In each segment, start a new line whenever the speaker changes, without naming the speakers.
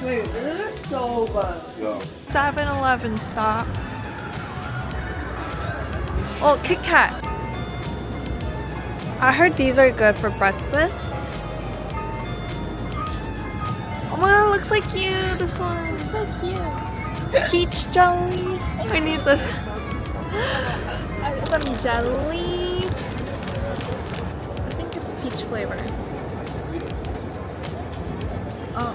Wait, this is so good.
Yeah.
7-Eleven stop. Oh, Kit Kat. I heard these are good for breakfast. Oh my god, it looks like you. This one.
So cute.
Peach jelly. I need this. Some jelly. I think it's peach flavor. Oh.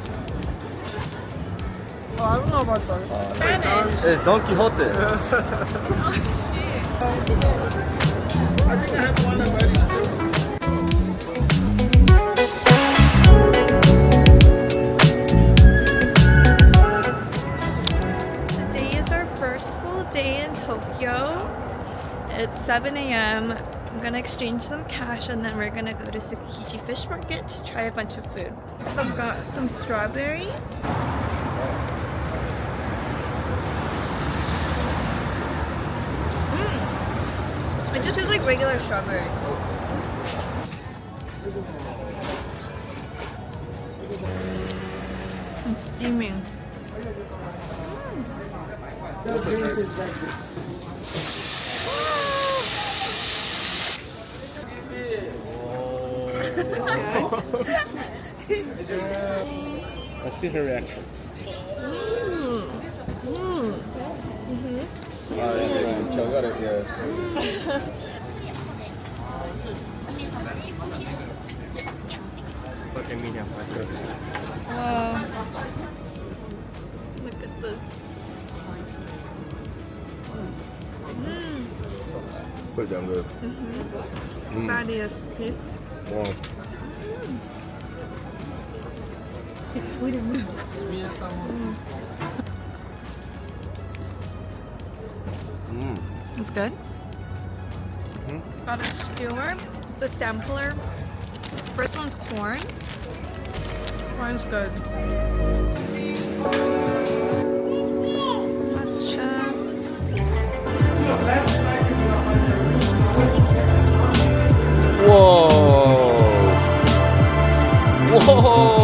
Oh, I don't know about those.
It's Don Quixote.
I think I have one already.
Today is our first full day in Tokyo. It's 7 a.m. I'm gonna exchange some cash and then we're gonna go to Tsukiji Fish Market to try a bunch of food. I've got some strawberries. It just tastes like regular strawberry. It's steaming.
Let's see her reaction.
Got it, yeah.
Okay, medium.
Wow. Look at this.
Pretty damn good.
Fattiest piece.
Wow.
Wait a minute. It's good. Got a skewer. It's a sampler. First one's corn. Corn's good. Matcha.
Whoa! Whoa!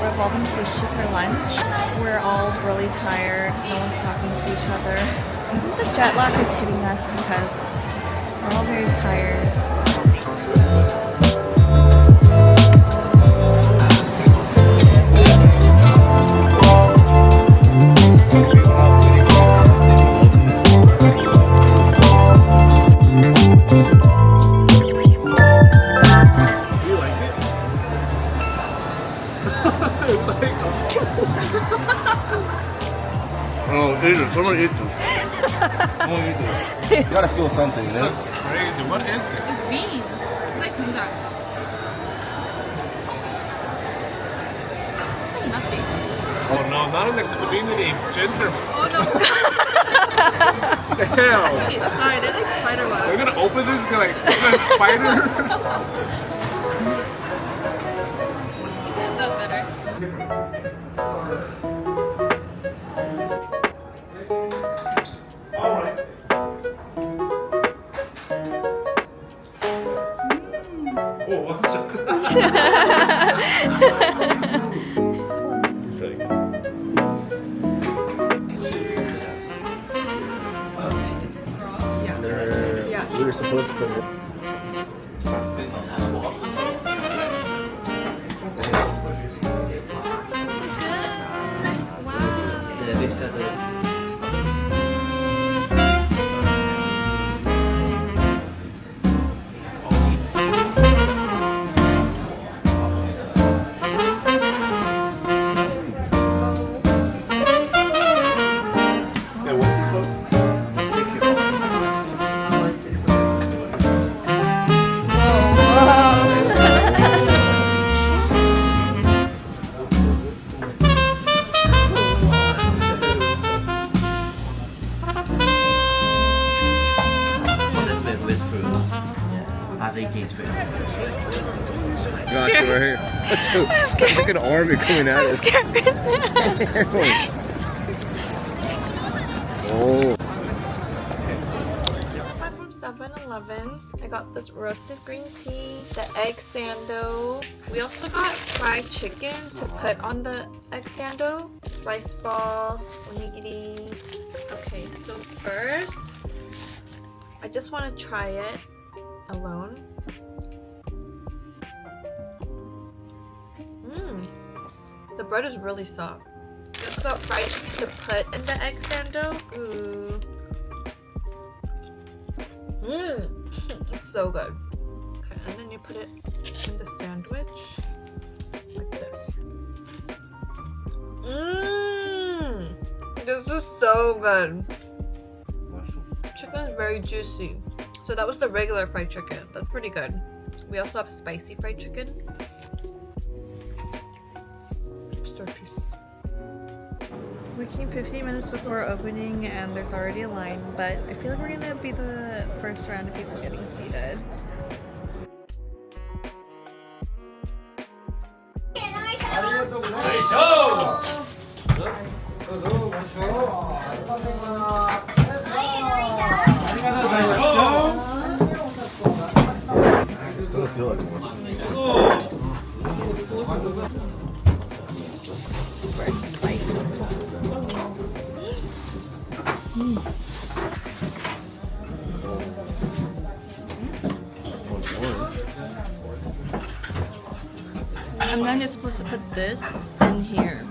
Revolving sushi for lunch. We're all really tired. No one's talking to each other. I think the jet lag is hitting us because we're all very tired.
Oh, eat it. Someone eat this. Someone eat this. You gotta feel something,
This
man.
looks crazy. What is this?
It's beans. It's like tuna. It's like nothing.
Oh no, not in the community. Ginger.
Oh no.
Hell.
Sorry, they're like spider webs.
We're gonna open this and go like, is that a spider?
You could have done better.
We were supposed to put it. got you right here. It's like an army coming at
I'm
us.
scared.
Oh.
Back from 7-Eleven. I got this roasted green tea, the egg sando. We also got fried chicken to put on the egg sando. Rice ball, onigiri. Okay, so first, I just want to try it alone. The bread is really soft. Just got fried chicken to put in the egg sando. Ooh. It's so good. Okay, and then you put it in the sandwich like this. This is so good. Chicken is very juicy. So that was the regular fried chicken. That's pretty good. We also have spicy fried chicken. Extra piece. We came 15 minutes before opening and there's already a line, but I feel like we're gonna be the first round of people getting seated.
Doesn't feel like one.
First bite. And then you're supposed to put this in here.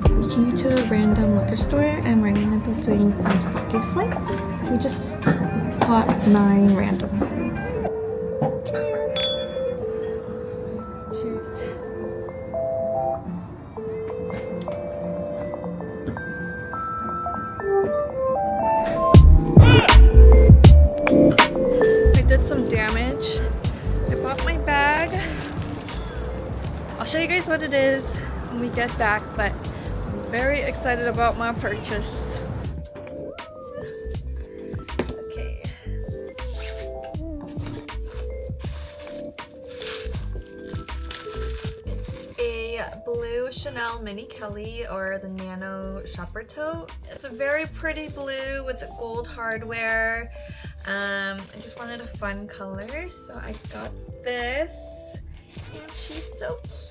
We came to a random liquor store and we're gonna be doing some sake flights. We just bought 9 random ones. Cheers. I did some damage. I bought my bag. I'll show you guys what it is when we get back, but I'm very excited about my purchase. Okay. It's a blue Chanel Mini Kelly or the Nano Shopper Tote. It's a very pretty blue with gold hardware. I just wanted a fun color, so I got this. And she's so cute.